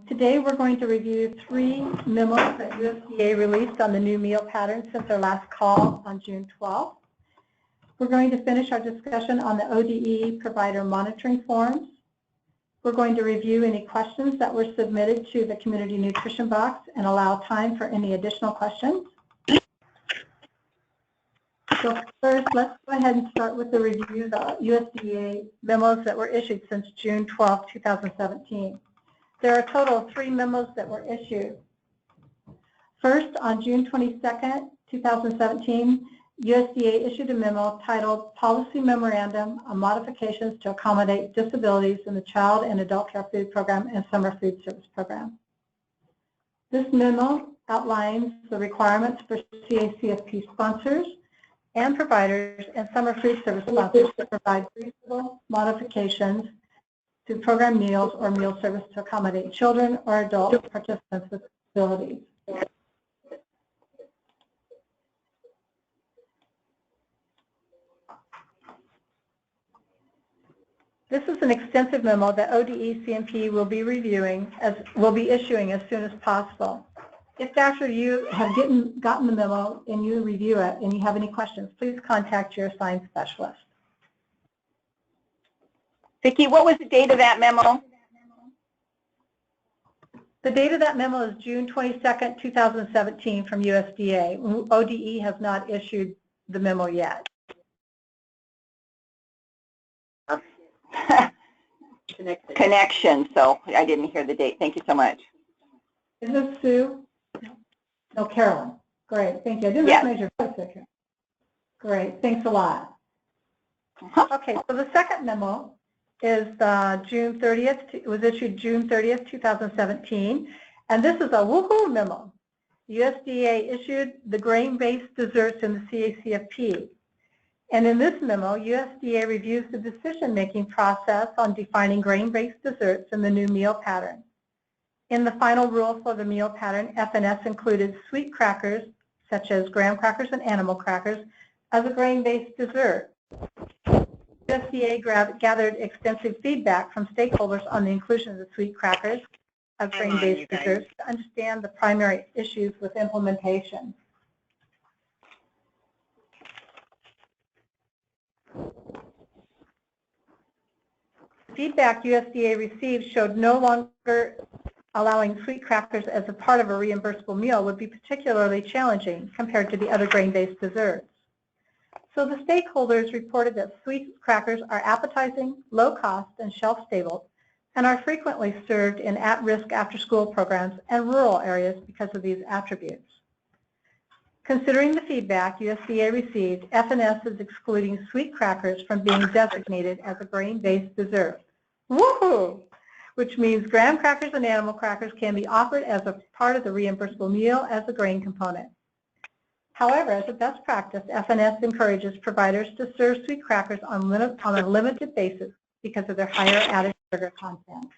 today we're going to review 3 memos that USDA released on the new meal pattern since our last call on June 12th. We're going to finish our discussion on the ODE provider monitoring forms. We're going to review any questions that were submitted to the community nutrition box and allow time for any additional questions. So first, let's go ahead and start with the review of the USDA memos that were issued since June 12, 2017. There are a total of 3 memos that were issued. First, on June 22nd, 2017, USDA issued a memo titled Policy Memorandum on Modifications to Accommodate Disabilities in the Child and Adult Care Food Program and Summer Food Service Program. This memo outlines the requirements for CACFP sponsors and providers and summer food service sponsors to provide reasonable modifications to program meals or meal service to accommodate children or adult participants with disabilities. This is an extensive memo that ODE CMP will be issuing as soon as possible. If after you have gotten the memo and you review it and you have any questions, please contact your assigned specialist. Vicki, what was the date of that memo? The date of that memo is June 22nd, 2017 from USDA. ODE has not issued the memo yet. Connection, so I didn't hear the date. Thank you so much. Is this Sue? No, Carolyn. Great, thank you. I didn't recognize your voice there. Great, thanks a lot. Okay, so the second memo is June 30th. It was issued June 30th, 2017, and this is a woohoo memo. USDA issued the grain-based desserts in the CACFP. And in this memo, USDA reviews the decision-making process on defining grain-based desserts in the new meal pattern. In the final rule for the meal pattern, FNS included sweet crackers, such as graham crackers and animal crackers, as a grain-based dessert. USDA gathered extensive feedback from stakeholders on the inclusion of the sweet crackers as grain-based desserts to understand the primary issues with implementation. Feedback USDA received showed no longer allowing sweet crackers as a part of a reimbursable meal would be particularly challenging compared to the other grain-based desserts. So the stakeholders reported that sweet crackers are appetizing, low cost, and shelf-stable, and are frequently served in at-risk after-school programs and rural areas because of these attributes. Considering the feedback USDA received, FNS is excluding sweet crackers from being designated as a grain-based dessert. Woohoo! Which means graham crackers and animal crackers can be offered as a part of the reimbursable meal as a grain component. However, as a best practice, FNS encourages providers to serve sweet crackers on a limited basis because of their higher added sugar content.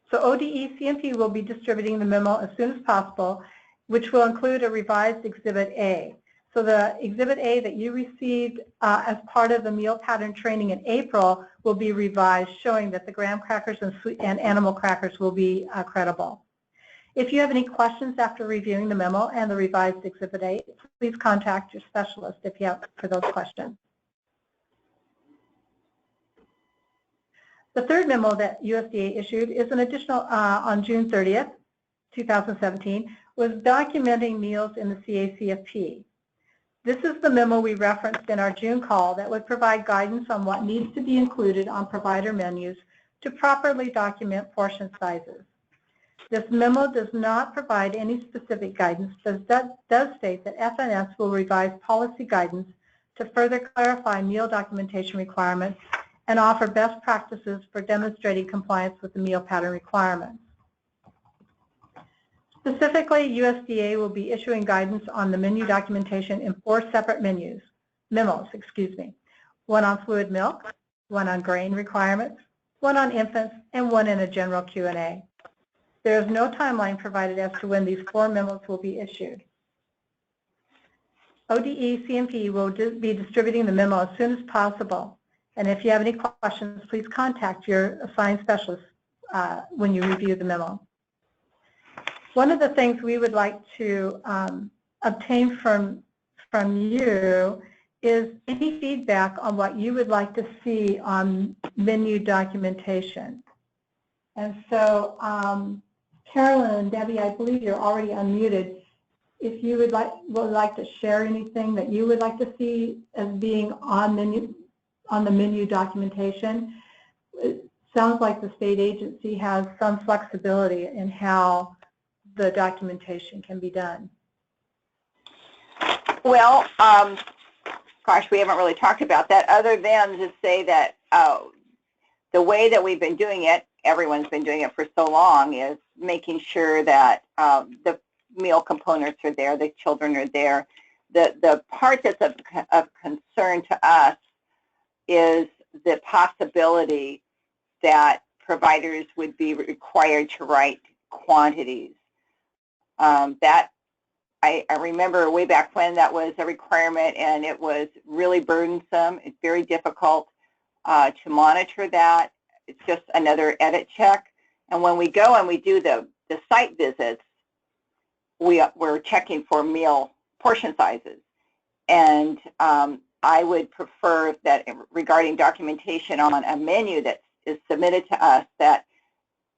So ODE CMP will be distributing the memo as soon as possible, which will include a revised Exhibit A. So the Exhibit A that you received as part of the meal pattern training in April will be revised, showing that the graham crackers and animal crackers will be credible. If you have any questions after reviewing the memo and the revised Exhibit A, please contact your specialist if you have for those questions. The third memo that USDA issued is an additional on June 30th, 2017, was documenting meals in the CACFP. This is the memo we referenced in our June call that would provide guidance on what needs to be included on provider menus to properly document portion sizes. This memo does not provide any specific guidance, but does state that FNS will revise policy guidance to further clarify meal documentation requirements and offer best practices for demonstrating compliance with the meal pattern requirements. Specifically, USDA will be issuing guidance on the menu documentation in 4 separate memos, one on fluid milk, one on grain requirements, one on infants, and one in a general Q&A. There is no timeline provided as to when these 4 memos will be issued. ODE CMP will be distributing the memo as soon as possible, and if you have any questions, please contact your assigned specialist when you review the memo. One of the things we would like to obtain from you is any feedback on what you would like to see on menu documentation. And so, Carolyn and Debbie, I believe you're already unmuted. If you would like to share anything that you would like to see as being on the menu documentation. It sounds like the state agency has some flexibility in how the documentation can be done. Well, gosh, we haven't really talked about that other than to say that the way that we've been doing it, everyone's been doing it for so long, is making sure that the meal components are there, the children are there. The part that's of concern to us is the possibility that providers would be required to write quantities. That I remember way back when that was a requirement, and it was really burdensome. It's very difficult to monitor that. It's just another edit check. And when we go and we do the site visits, we're checking for meal portion sizes. And I would prefer that regarding documentation on a menu that is submitted to us, that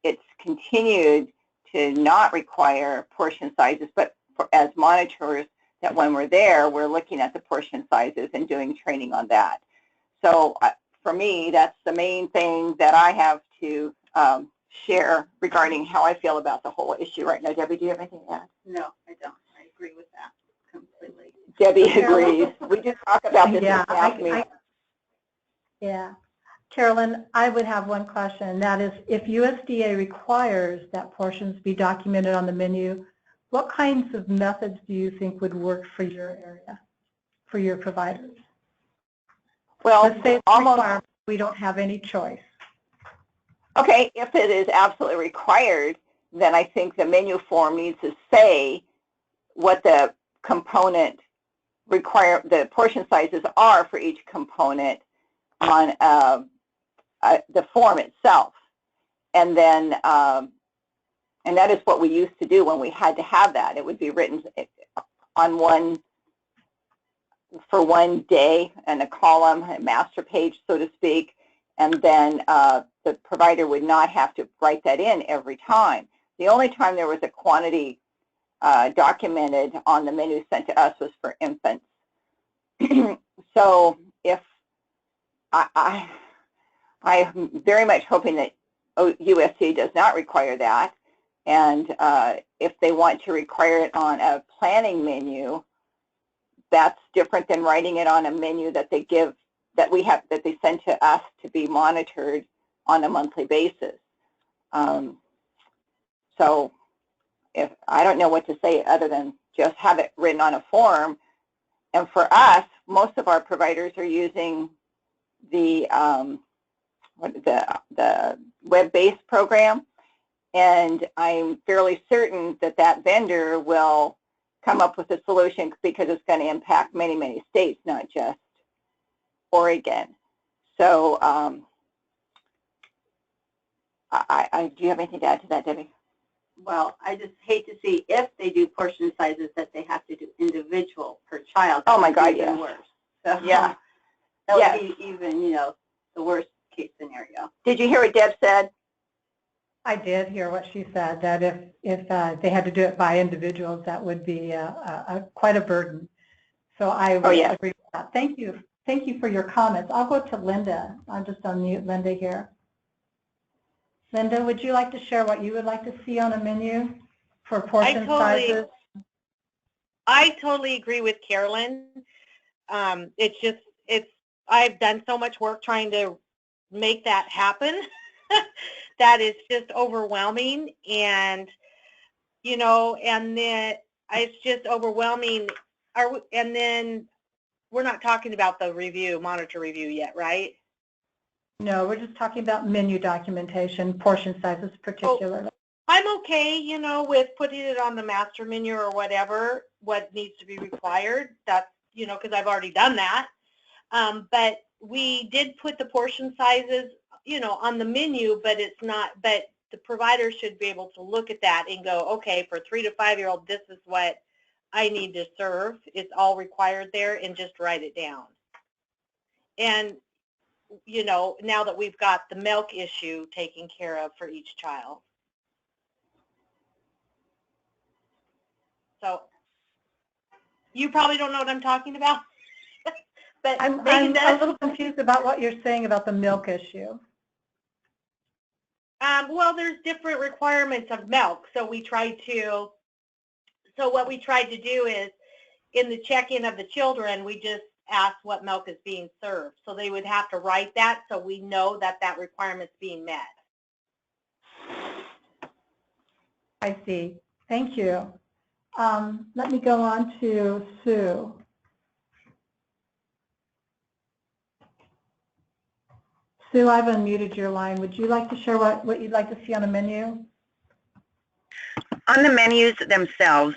it's continued to not require portion sizes, but as monitors, that when we're there, we're looking at the portion sizes and doing training on that. So for me, that's the main thing that I have to share regarding how I feel about the whole issue right now. Debbie, do you have anything to add? No, I don't. I agree with that completely. Debbie agrees. We did talk about this Yeah, in staff meeting. Yeah. Carolyn, I would have one question, and that is, if USDA requires that portions be documented on the menu, what kinds of methods do you think would work for your area, for your providers? Well, let's say it's almost. We don't have any choice. Okay, if it is absolutely required, then I think the menu form needs to say what the component the portion sizes are for each component on the form itself. And then, and that is what we used to do when we had to have that. It would be written on for one day in a column, a master page, so to speak, and then the provider would not have to write that in every time. The only time there was a quantity documented on the menu sent to us was for infants. So if I'm very much hoping that USDA does not require that, and if they want to require it on a planning menu, that's different than writing it on a menu that they give, that they send to us to be monitored on a monthly basis. So if I don't know what to say other than just have it written on a form. And for us, most of our providers are using the web-based program, and I'm fairly certain that that vendor will come up with a solution, because it's going to impact many, many states, not just Oregon. So do you have anything to add to that, Debbie? Well, I just hate to see, if they do portion sizes, that they have to do individual per child. Oh my God, even yeah. Worse. So, yeah. That would be even, the worst case scenario. Did you hear what Deb said? I did hear what she said, that if they had to do it by individuals, that would be quite a burden. So I would agree with that. Thank you. Thank you for your comments. I'll go to Linda. I'll just unmute Linda here. Linda, would you like to share what you would like to see on a menu for portion sizes? I totally agree with Carolyn. I've done so much work trying to make that happen that is just overwhelming, and and then it's just overwhelming. And then we're not talking about the monitor review yet, right? No, we're just talking about menu documentation, portion sizes particularly. I'm okay, with putting it on the master menu or whatever, what needs to be required. That's, because I've already done that. But we did put the portion sizes, on the menu, but it's not, but the provider should be able to look at that and go, okay, for 3 to 5-year-old, this is what I need to serve. It's all required there, and just write it down. And, you know, now that we've got the milk issue taken care of for each child. So you probably don't know what I'm talking about. But I'm a little confused about what you're saying about the milk issue. Well, there's different requirements of milk. So what we tried to do is, in the check-in of the children, we just asked what milk is being served. So they would have to write that so we know that that requirement's being met. I see. Thank you. Let me go on to Sue. Sue, I've unmuted your line. Would you like to share what you'd like to see on a menu? On the menus themselves,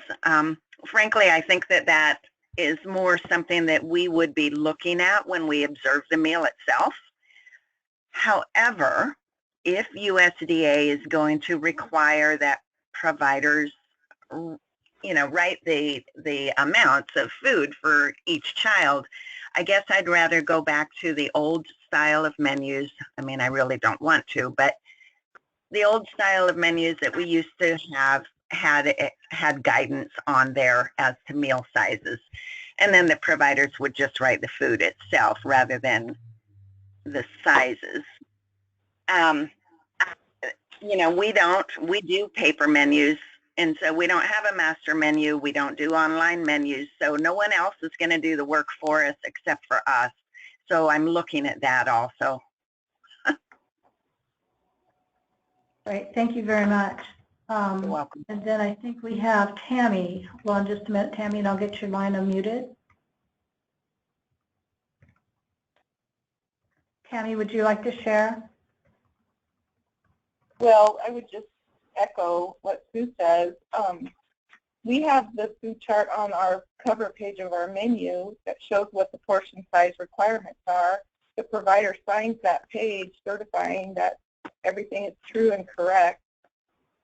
frankly, I think that is more something that we would be looking at when we observe the meal itself. However, if USDA is going to require that providers, write the amounts of food for each child, I guess I'd rather go back to the old style of menus. I mean, I really don't want to, but the old style of menus that we used to have had guidance on there as to meal sizes. And then the providers would just write the food itself rather than the sizes. We do paper menus, and so we don't have a master menu. We don't do online menus, so no one else is going to do the work for us except for us. So I'm looking at that also. Great, thank you very much. You're welcome. And then I think we have Tammy. Hold on just a minute, Tammy, and I'll get your line unmuted. Tammy, would you like to share? Well, I would just echo what Sue says. We have the food chart on our cover page of our menu that shows what the portion size requirements are. The provider signs that page certifying that everything is true and correct,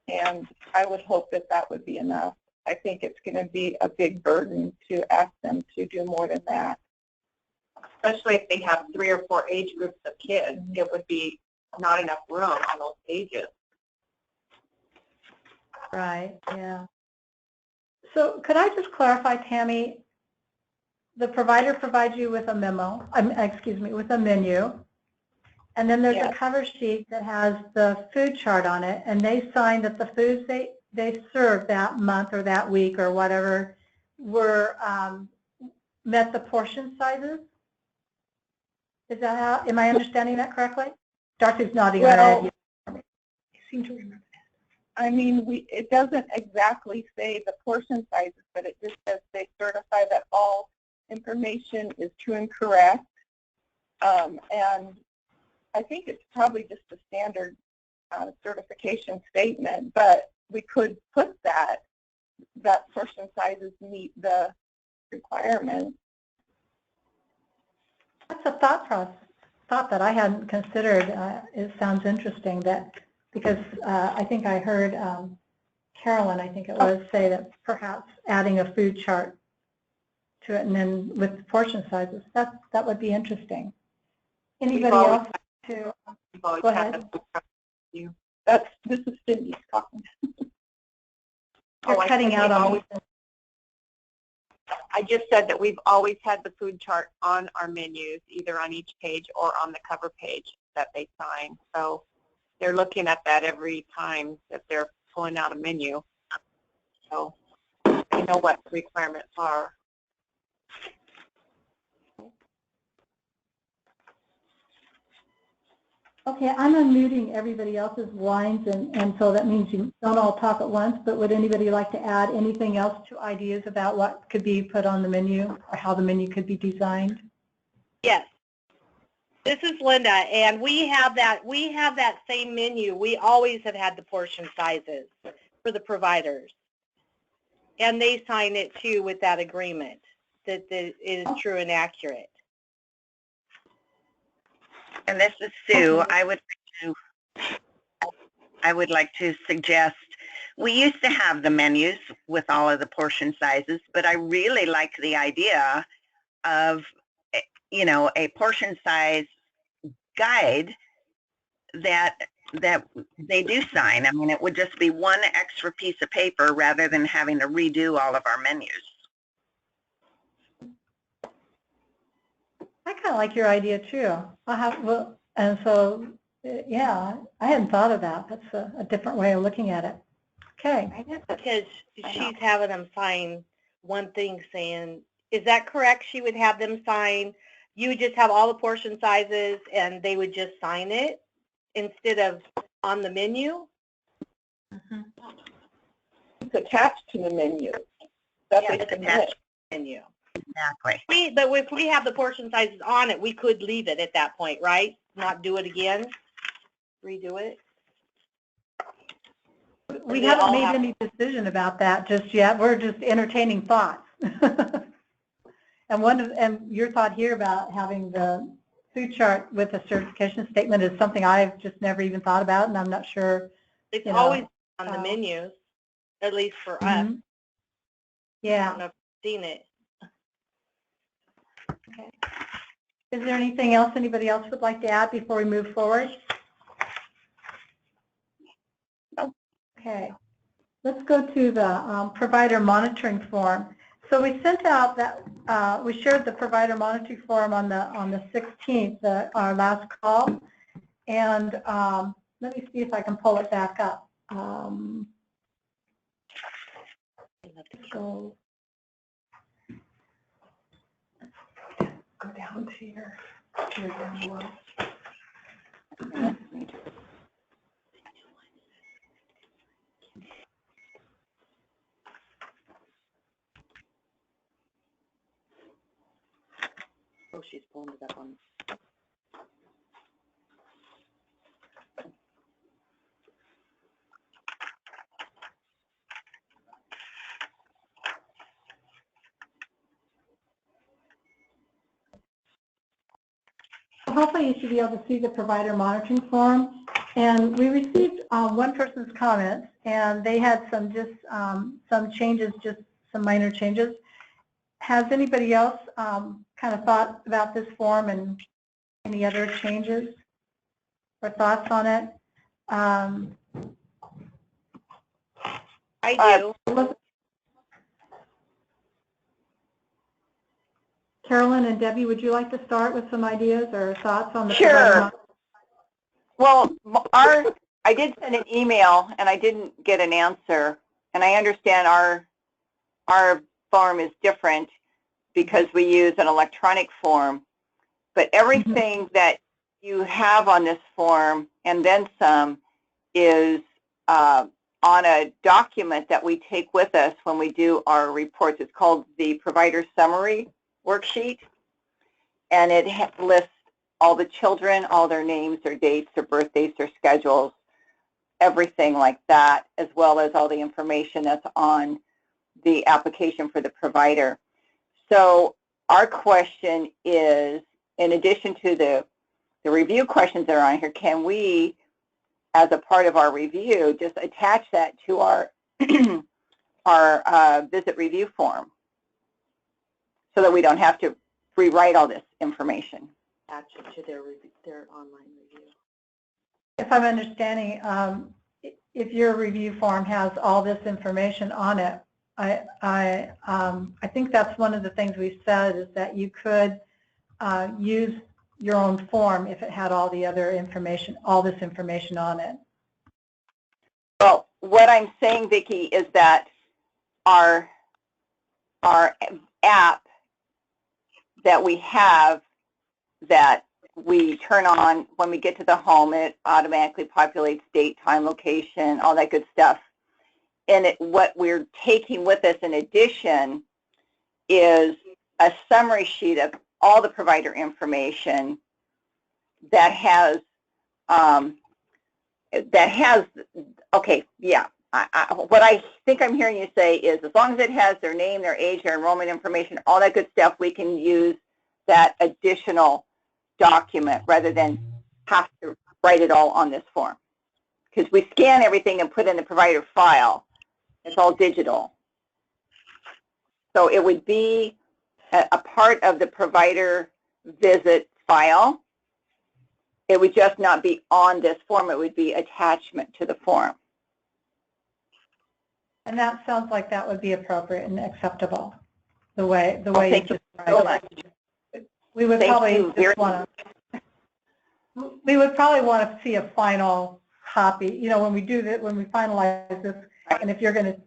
and I would hope that that would be enough. I think it's going to be a big burden to ask them to do more than that. Especially if they have 3 or 4 age groups of kids, it would be not enough room on those pages. Right, yeah. So could I just clarify, Tammy, the provider provides you with a memo, with a menu, and then there's a cover sheet that has the food chart on it, and they sign that the foods they served that month or that week or whatever were met the portion sizes? Is that how, am I understanding that correctly? Darcy's nodding her head. I seem to remember that. I mean, it doesn't exactly say the portion sizes, but it just says they certify that all information is true and correct. And I think it's probably just a standard certification statement, but we could put that portion sizes meet the requirements. That's a thought that I hadn't considered. It sounds interesting because I think I heard Carolyn, I think it was, say that perhaps adding a food chart to it and then with the portion sizes, that would be interesting. Anybody else? Go ahead. This is Cindy talking. You're cutting out on me. I just said that we've always had the food chart on our menus, either on each page or on the cover page that they sign. So they're looking at that every time that they're pulling out a menu. So they know what the requirements are. Okay, I'm unmuting everybody else's lines, and so that means you don't all talk at once, but would anybody like to add anything else to ideas about what could be put on the menu or how the menu could be designed? Yes. This is Linda, and we have that same menu. We always have had the portion sizes for the providers. And they sign it too with that agreement that it is true and accurate. And this is Sue. I would I would like to suggest, we used to have the menus with all of the portion sizes, but I really like the idea of, you know, a portion size guide that they do sign. I mean, it would just be one extra piece of paper rather than having to redo all of our menus. I kind of like your idea too. And so, yeah, I hadn't thought of that. That's a different way of looking at it. Okay. Because she's having them sign one thing saying, is that correct? She would have them sign, you would just have all the portion sizes and they would just sign it instead of on the menu? Mm-hmm. It's attached to the menu. That's Yeah, what it's it's attached to the menu. Exactly. But if we have the portion sizes on it, we could leave it at that point, right? Not do it again, redo it? We haven't made any decision about that just yet. We're just entertaining thoughts. And your thought here about having the food chart with a certification statement is something I've just never even thought about, and I'm not sure. It's always on the menus, at least for us. Mm-hmm. Yeah. I don't know if you've seen it. Okay. Is there anything else anybody else would like to add before we move forward? No. Okay. Let's go to the provider monitoring form. So we sent out that we shared the provider monitoring form on the 16th, our last call, and let me see if I can pull it back up. Go down to here. Down below. Oh, she's pulling it up on. Hopefully you should be able to see the provider monitoring form. And we received one person's comments, and they had some changes, just some minor changes. Has anybody else kind of thought about this form and any other changes or thoughts on it? I do. Carolyn and Debbie, would you like to start with some ideas or thoughts on the Sure. Well, I did send an email and I didn't get an answer, and I understand our form is different because we use an electronic form, but everything that you have on this form and then some is on a document that we take with us when we do our reports. It's called the Provider Summary Worksheet, and it lists all the children, all their names, their dates, their birthdays, their schedules, everything like that, as well as all the information that's on the application for the provider. So our question is, in addition to the review questions that are on here, can we, as a part of our review, just attach that to our our visit review form so that we don't have to rewrite all this information? Attach it to their online review. If I'm understanding, if your review form has all this information on it, I think that's one of the things we said is that you could use your own form if it had all the other information, all this information on it. Well, what I'm saying, Vicki, is that our app that we have that we turn on when we get to the home, it automatically populates date, time, location, all that good stuff. And what we're taking with us in addition is a summary sheet of all the provider information that has, okay, yeah. What I think I'm hearing you say is as long as it has their name, their age, their enrollment information, all that good stuff, we can use that additional document rather than have to write it all on this form. because we scan everything and put in the provider file. It's all digital. So it would be a part of the provider visit file. It would just not be on this form. It would be attachment to the form. And that sounds like that would be appropriate and acceptable, the way you Thank you so much. We would Thank probably you just want to. We would probably want to see a final copy. You know, when we do that, when we finalize this, and if you're going to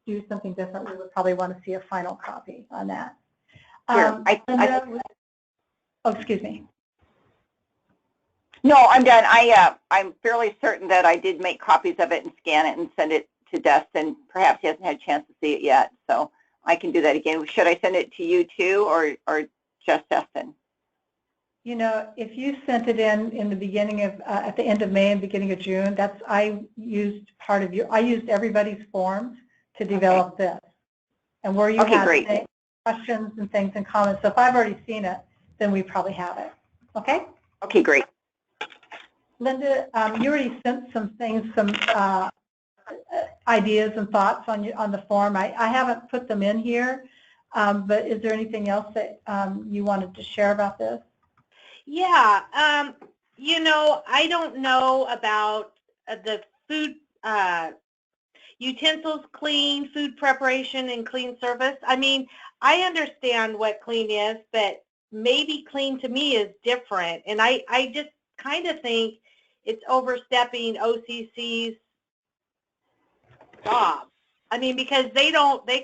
do something different, we would probably want to see a final copy on that. Sure. Oh, excuse me. No, I'm done. I'm fairly certain that I did make copies of it and scan it and send it to Dustin. Perhaps he hasn't had a chance to see it yet, so I can do that again. Should I send it to you too, or just Dustin? You know, if you sent it in the beginning of, at the end of May and beginning of June, I used everybody's forms to develop this. And where you have questions and things and comments, so if I've already seen it, then we probably have it. Okay? Okay, great. Linda, you already sent some things, some ideas and thoughts on the form. I haven't put them in here, but is there anything else that you wanted to share about this? Yeah, you know, I don't know about the food utensils clean, food preparation, and clean service. I mean, I understand what clean is, but maybe clean to me is different. And I just kind of think it's overstepping OCC's job. I mean, because they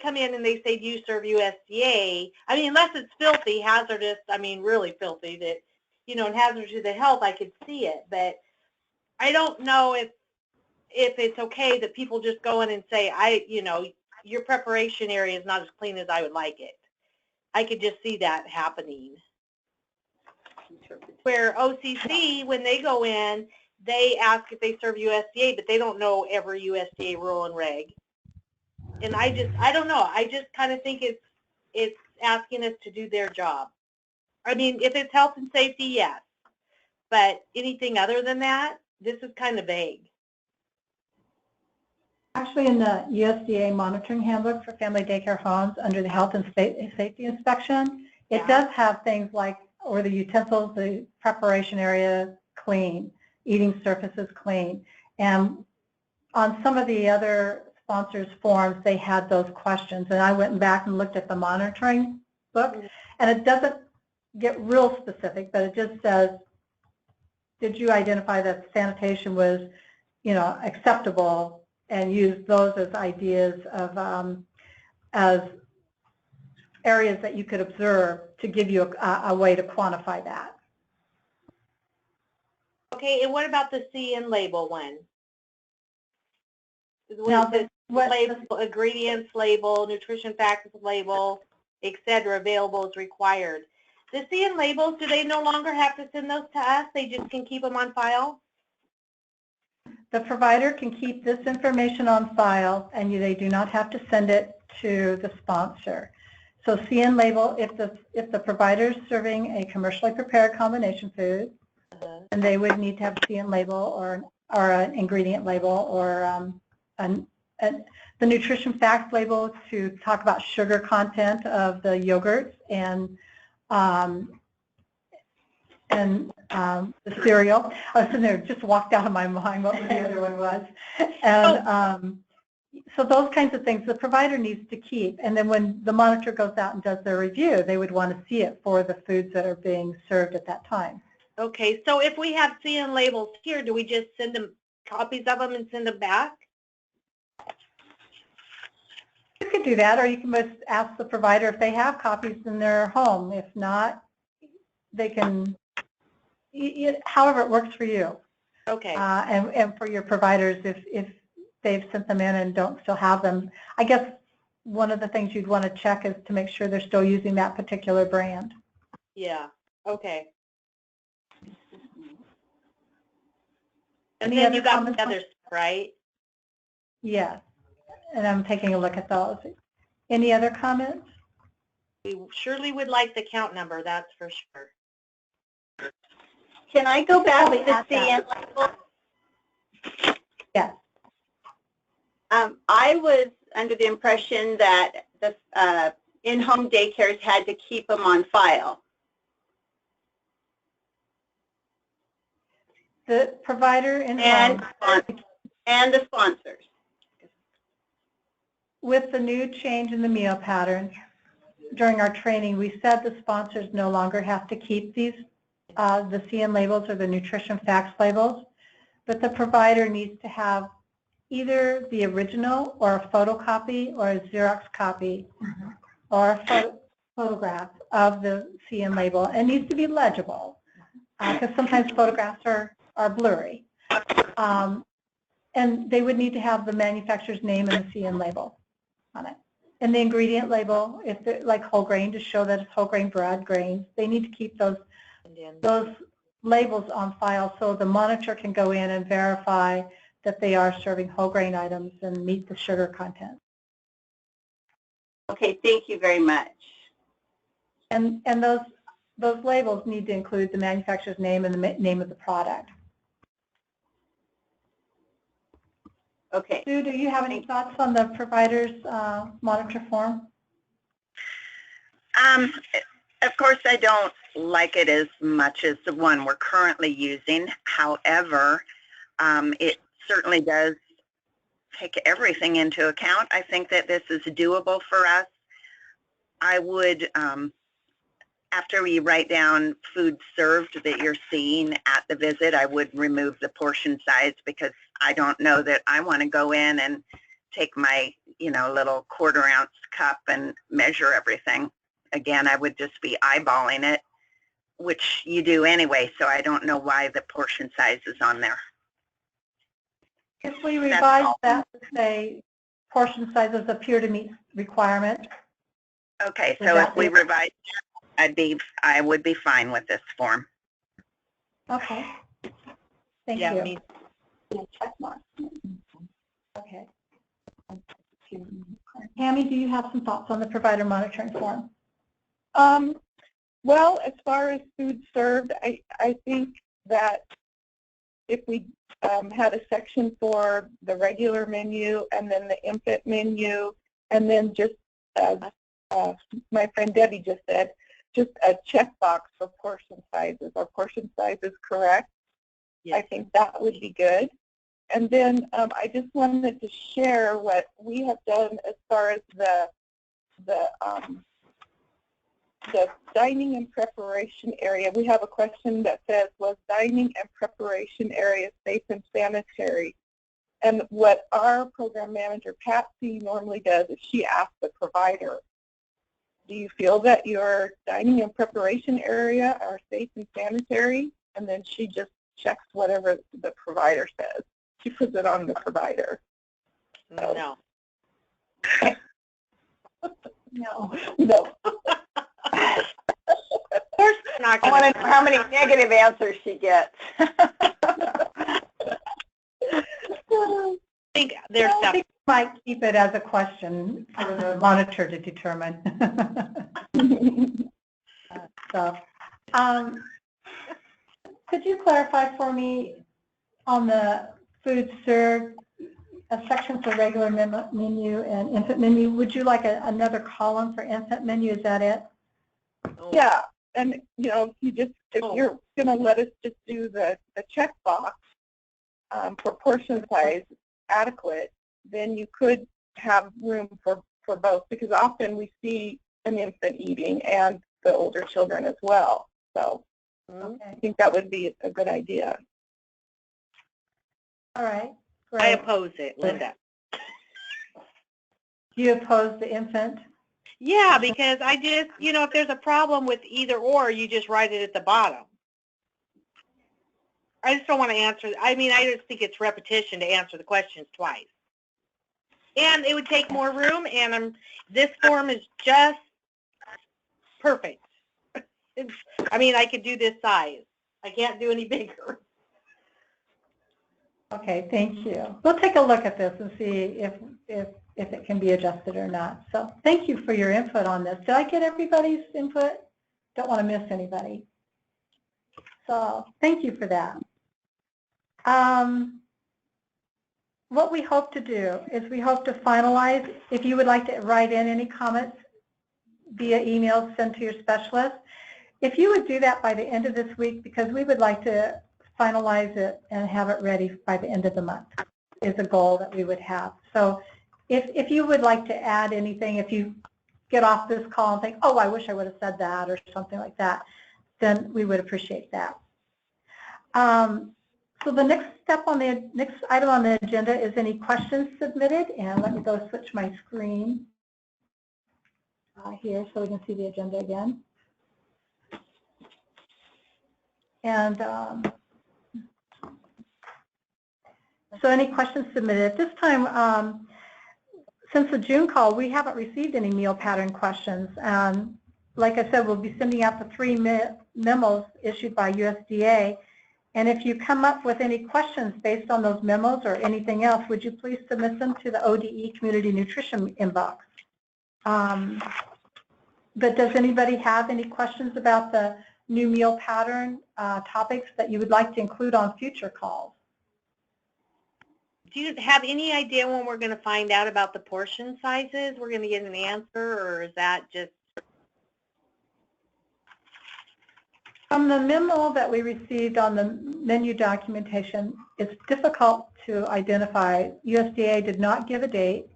come in and they say, do you serve USDA? I mean, unless it's filthy, hazardous, I mean, really filthy, that, you know, and hazardous to the health, I could see it. But I don't know if it's okay that people just go in and say, you know, your preparation area is not as clean as I would like it. I could just see that happening. Where OCC, when they go in, they ask if they serve USDA, but they don't know every USDA rule and reg. And I don't know. I just kind of think it's asking us to do their job. I mean, if it's health and safety, yes. But anything other than that, this is kind of vague. Actually, in the USDA monitoring handbook for family daycare homes, under the health and safety inspection, it does have things like, or the utensils, the preparation area clean, eating surfaces clean. And on some of the other sponsors' forms, they had those questions. And I went back and looked at the monitoring book, and it doesn't get real specific, but it just says, did you identify that sanitation was, you know, acceptable, and use those as ideas of as areas that you could observe to give you a way to quantify that. Okay, and what about the CN label one? Now, label, ingredients label, nutrition factors label, etc. available as required. The CN labels, do they no longer have to send those to us? They just can keep them on file? The provider can keep this information on file, and they do not have to send it to the sponsor. So CN label, if the provider is serving a commercially prepared combination food, then they would need to have a CN label or an ingredient label, or the nutrition facts label to talk about sugar content of the yogurts and the cereal. I was sitting there, just walked out of my mind what the other one was. And so those kinds of things the provider needs to keep. And then when the monitor goes out and does their review, they would want to see it for the foods that are being served at that time. Okay, so if we have CN labels here, do we just send them copies of them and send them back? You could do that, or you can just ask the provider if they have copies in their home. If not, they can, however it works for you. Okay. And for your providers, if they've sent them in and don't still have them. I guess one of the things you'd want to check is to make sure they're still using that particular brand. Yeah, okay. And Any then other you got comments the others, right? Yes, and I'm taking a look at those. Any other comments? We surely would like the count number, that's for sure. Can I go back to the CN label? Yes. I was under the impression that the in-home daycares had to keep them on file. The provider in And home, the sponsors. with the new change in the meal patterns, during our training, we said the sponsors no longer have to keep these, the CN labels or the nutrition facts labels, but the provider needs to have either the original or a photocopy or a Xerox copy or a photograph of the CN label. It needs to be legible because sometimes photographs are blurry. And they would need to have the manufacturer's name and the CN label on it. And the ingredient label, if they're like whole grain, to show that it's whole grain bread grains, they need to keep those labels on file so the monitor can go in and verify that they are serving whole grain items and meet the sugar content. Okay, thank you very much. And those labels need to include the manufacturer's name and the name of the product. Okay. Sue, do you have any thoughts on the provider's monitor form? Of course, I don't like it as much as the one we're currently using. However, it certainly does take everything into account. I think that this is doable for us. I would, after you write down food served that you're seeing at the visit, I would remove the portion size because I don't know that I want to go in and take my, little quarter-ounce cup and measure everything. Again, I would just be eyeballing it, which you do anyway, so I don't know why the portion size is on there. If we revise that to say portion sizes appear to meet requirement. Okay, so if we revise that, I would be fine with this form. Okay. Thank you. Check mark. Okay. Tammy, do you have some thoughts on the provider monitoring form? Well, as far as food served, I think that if we had a section for the regular menu and then the infant menu, and then just as my friend Debbie just said, just a checkbox for portion sizes. Are portion sizes correct? Yes. I think that would be good. And then I just wanted to share what we have done as far as the dining and preparation area. We have a question that says, was dining and preparation area safe and sanitary? And what our program manager, Patsy, normally does is she asks the provider, do you feel that your dining and preparation area are safe and sanitary? And then she just checks whatever the provider says. She puts it on the provider. So. No. No. No. Of course they're not I going want to know how many negative answers she gets. I think there's I think we might keep it as a question for the monitor to determine. Could you clarify for me on the food served, a section for regular menu and infant menu? Would you like another column for infant menu? Is that it? Yeah, and if you're going to let us just do the checkbox for portion size adequate, then you could have room for both, because often we see an infant eating and the older children as well. So I think that would be a good idea. All right, great. I oppose it, Linda. Do you oppose the infant? Yeah, because I just, if there's a problem with either or, you just write it at the bottom. I just don't want to answer. I mean, I just think it's repetition to answer the questions twice. And it would take more room, and this form is just perfect. I could do this size. I can't do any bigger. Okay, thank you. We'll take a look at this and see if it can be adjusted or not. So thank you for your input on this. Did I get everybody's input? Don't want to miss anybody. So thank you for that. what we hope to do is we hope to finalize. If you would like to write in any comments via email sent to your specialist, if you would do that by the end of this week, because we would like to finalize it and have it ready by the end of the month is a goal that we would have. So if you would like to add anything, if you get off this call and think, oh, I wish I would have said that or something like that, then we would appreciate that. So the next item on the agenda is any questions submitted, and let me go switch my screen here so we can see the agenda again. And so any questions submitted? At this time, since the June call, we haven't received any meal pattern questions. Like I said, we'll be sending out the 3 memos issued by USDA. And if you come up with any questions based on those memos or anything else, would you please submit them to the ODE Community Nutrition inbox? But does anybody have any questions about the new meal pattern topics that you would like to include on future calls? Do you have any idea when we're going to find out about the portion sizes? We're going to get an answer, or is that just? From the memo that we received on the menu documentation, it's difficult to identify. USDA did not give a date,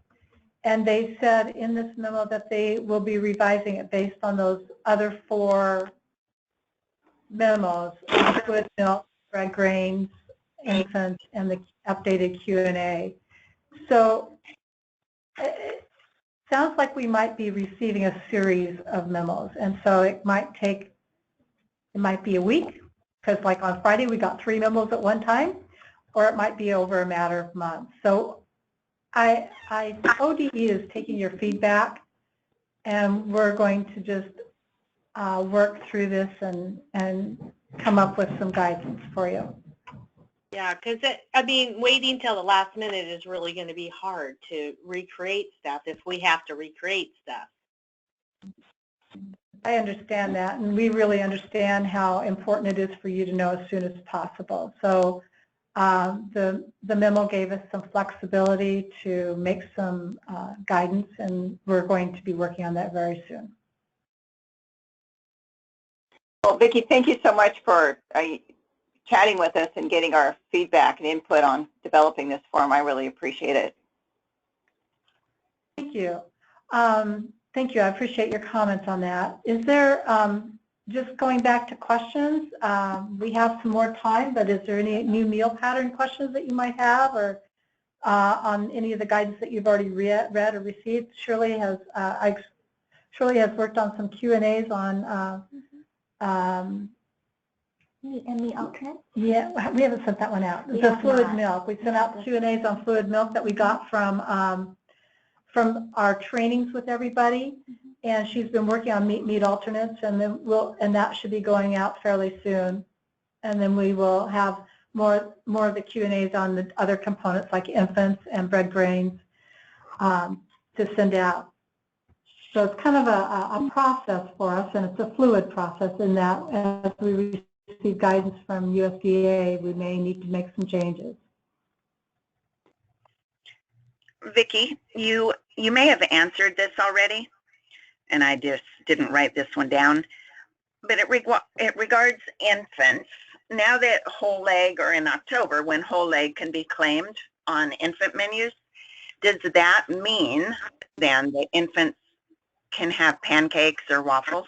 and they said in this memo that they will be revising it based on those other 4 memos, fluid milk, bread grains, infants, and the updated Q&A. So it sounds like we might be receiving a series of memos, and so it might be a week, because like on Friday we got 3 memos at one time, or it might be over a matter of months. So ODE is taking your feedback, and we're going to just work through this and come up with some guidance for you. Yeah, because I mean, waiting till the last minute is really going to be hard to recreate stuff if we have to recreate stuff. I understand that, and we really understand how important it is for you to know as soon as possible. So the memo gave us some flexibility to make some guidance, and we're going to be working on that very soon. Well, Vicki, thank you so much for chatting with us and getting our feedback and input on developing this form. I really appreciate it. Thank you. Thank you. I appreciate your comments on that. Is there, just going back to questions, we have some more time, but is there any new meal pattern questions that you might have, or on any of the guidance that you've already read or received? Shirley has worked on some Q&As on and the alternate? Yeah, we haven't sent that one out. The fluid milk. We sent out Q&As on fluid milk that we got from our trainings with everybody, and she's been working on meat alternates, and then that should be going out fairly soon. And then we will have more of the Q&As on the other components like infants and bread grains to send out. So it's kind of a process for us, and it's a fluid process in that as we receive guidance from USDA, we may need to make some changes. Vicki, you may have answered this already, and I just didn't write this one down, but it regards infants. Now that whole egg, or in October when whole egg can be claimed on infant menus, does that mean then that infants can have pancakes or waffles?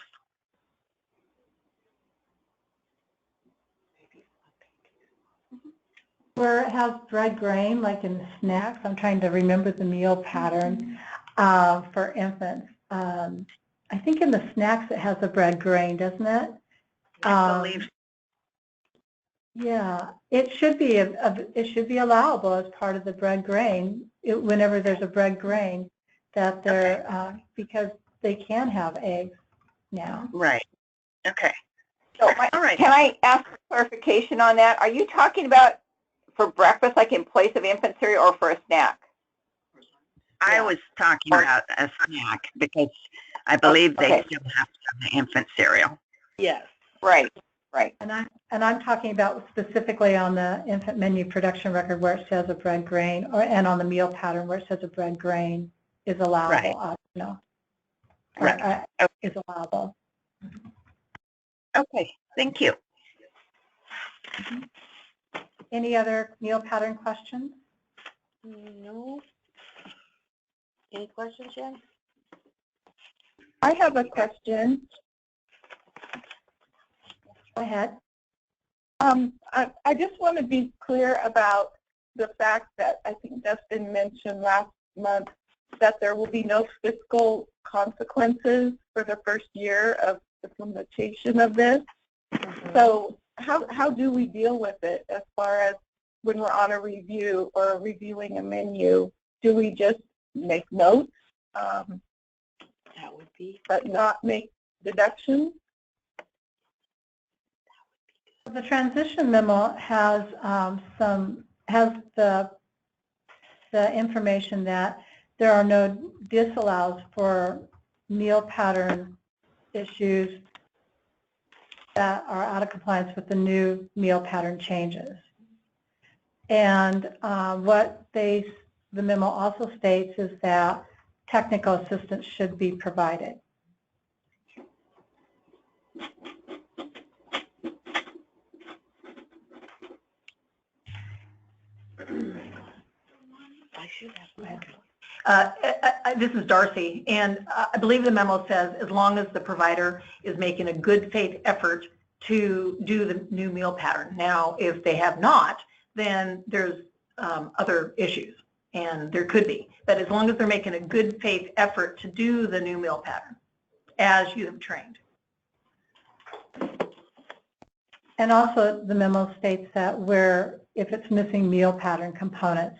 Where it has bread grain, like in the snacks, I'm trying to remember the meal pattern for infants. I think in the snacks it has a bread grain, doesn't it? I believe. Yeah, it should be allowable as part of the bread grain whenever there's a bread grain that they're because they can have eggs now. Right. Okay. So all right. Can I ask clarification on that? Are you talking about for breakfast, like in place of infant cereal, or for a snack? I was talking about a snack because I believe they still have some infant cereal. Yes. Right. Right. And I'm talking about specifically on the infant menu production record where it says a bread grain, and on the meal pattern where it says a bread grain is allowable, optional, Right. is allowable. Okay, thank you. Any other meal pattern questions? No. Any questions, Jen? I have a question. Go ahead. I just want to be clear about the fact that I think Dustin mentioned last month that there will be no fiscal consequences for the first year of implementation of this. So how do we deal with it as far as when we're on a review or reviewing a menu? Do we just make notes That would be. but not make deductions? The transition memo has the information that there are no disallows for meal pattern issues that are out of compliance with the new meal pattern changes. And what the memo also states is that technical assistance should be provided. I should have. This is Darcy, and I believe the memo says as long as the provider is making a good faith effort to do the new meal pattern. Now, if they have not, then there's other issues, and there could be. But as long as they're making a good faith effort to do the new meal pattern, as you have trained. And also the memo states that if it's missing meal pattern components,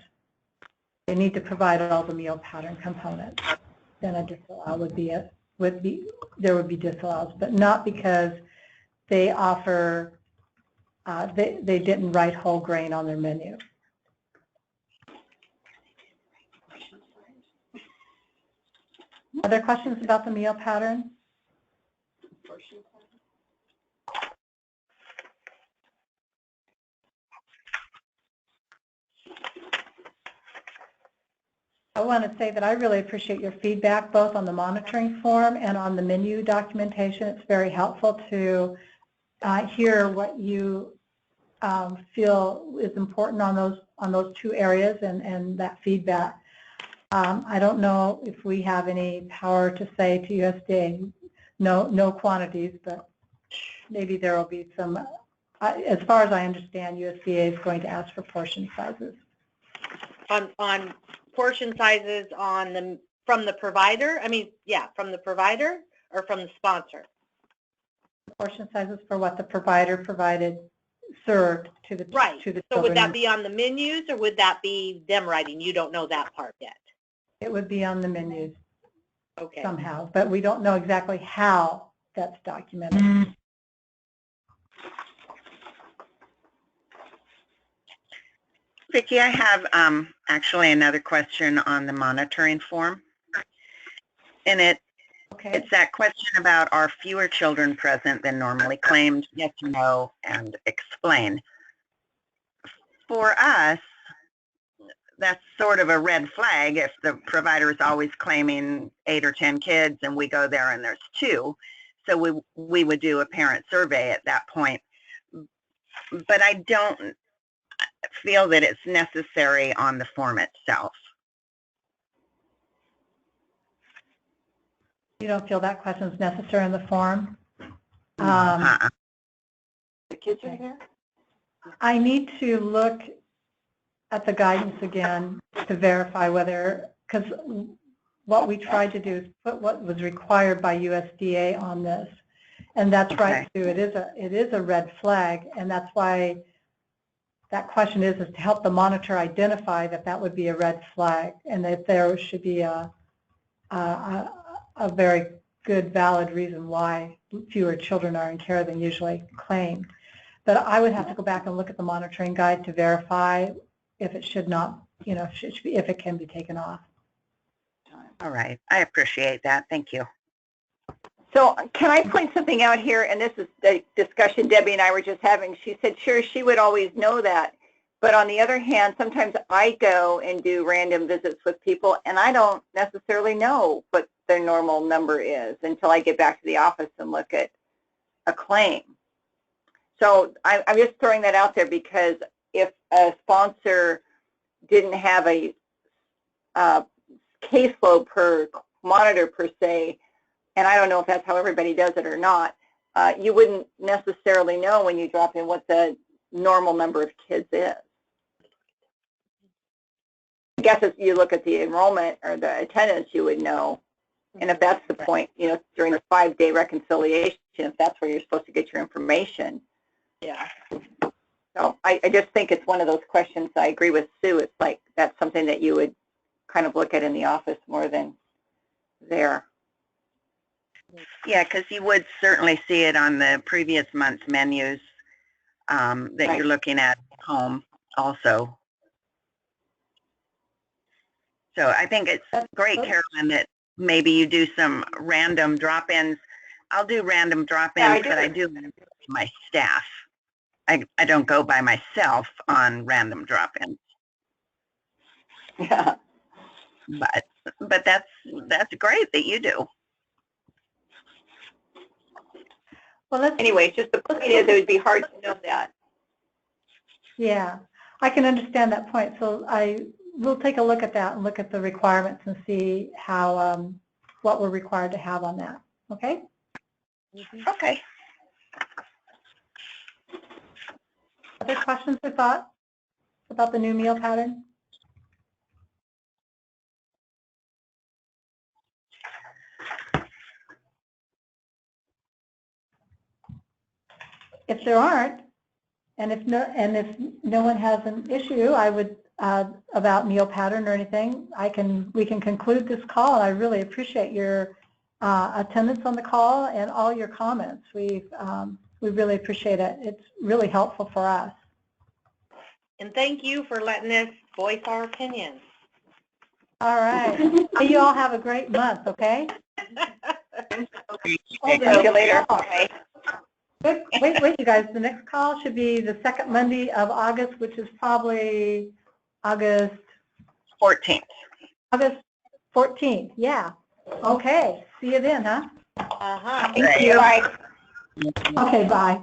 they need to provide all the meal pattern components. Then a disallow there would be disallows, but not because they offer, they didn't write whole grain on their menu. Other questions about the meal pattern? I want to say that I really appreciate your feedback both on the monitoring form and on the menu documentation. It's very helpful to hear what you feel is important on those two areas and that feedback. I don't know if we have any power to say to USDA no quantities, but maybe there will be some. As far as I understand, USDA is going to ask for portion sizes. On portion sizes from the provider? I mean, yeah, from the provider or from the sponsor? Portion sizes for what the provider served to the Right. to the So would children. that be on the menus or would that be them writing? You don't know that part yet. It would be on the menus Okay. somehow, but we don't know exactly how that's documented. Vicki, I have actually another question on the monitoring form. And Okay. it's that question about are fewer children present than normally claimed, yes or no, and explain. For us, that's sort of a red flag if the provider is always claiming 8 or 10 kids and we go there and there's 2. So we would do a parent survey at that point. But I don't feel that it's necessary on the form itself. You don't feel that question is necessary in the form? The kids are there? I need to look at the guidance again to verify whether, because what we tried to do is put what was required by USDA on this, and that's right too. It is a red flag, and that's why that question is to help the monitor identify that would be a red flag, and that there should be a very good, valid reason why fewer children are in care than usually claimed. But I would have to go back and look at the monitoring guide to verify if it should not, if it can be taken off. All right. I appreciate that. Thank you. So can I point something out here? And this is the discussion Debbie and I were just having. She said, sure, she would always know that. But on the other hand, sometimes I go and do random visits with people, and I don't necessarily know what their normal number is until I get back to the office and look at a claim. So I'm just throwing that out there because if a sponsor didn't have a caseload per monitor per se, and I don't know if that's how everybody does it or not, you wouldn't necessarily know when you drop in what the normal number of kids is. I guess if you look at the enrollment or the attendance, you would know. And if that's the point, you know, during the 5-day reconciliation, if that's where you're supposed to get your information. Yeah. So I just think it's one of those questions. I agree with Sue. It's like that's something that you would kind of look at in the office more than there. Yeah, because you would certainly see it on the previous month's menus that you're looking at home also. So I think it's great, Carolyn, that maybe you do some random drop-ins. I'll do random drop-ins, but I do my staff. I don't go by myself on random drop-ins. Yeah. But that's great that you do. Well, anyway, just the point is it would be hard to know that. Yeah, I can understand that point. So we'll take a look at that and look at the requirements and see how what we're required to have on that. Okay? Okay. Other questions or thoughts about the new meal pattern? If there aren't, and if no one has an issue, I would about meal pattern or anything, we can conclude this call. I really appreciate your attendance on the call and all your comments. We really appreciate it. It's really helpful for us. And thank you for letting us voice our opinions. All right. You all have a great month, okay? See you later. Bye. Wait, you guys. The next call should be the second Monday of August, which is probably August 14th. August 14th. Yeah. Okay. See you then, huh? Uh-huh. Thank you. Bye. Okay, bye.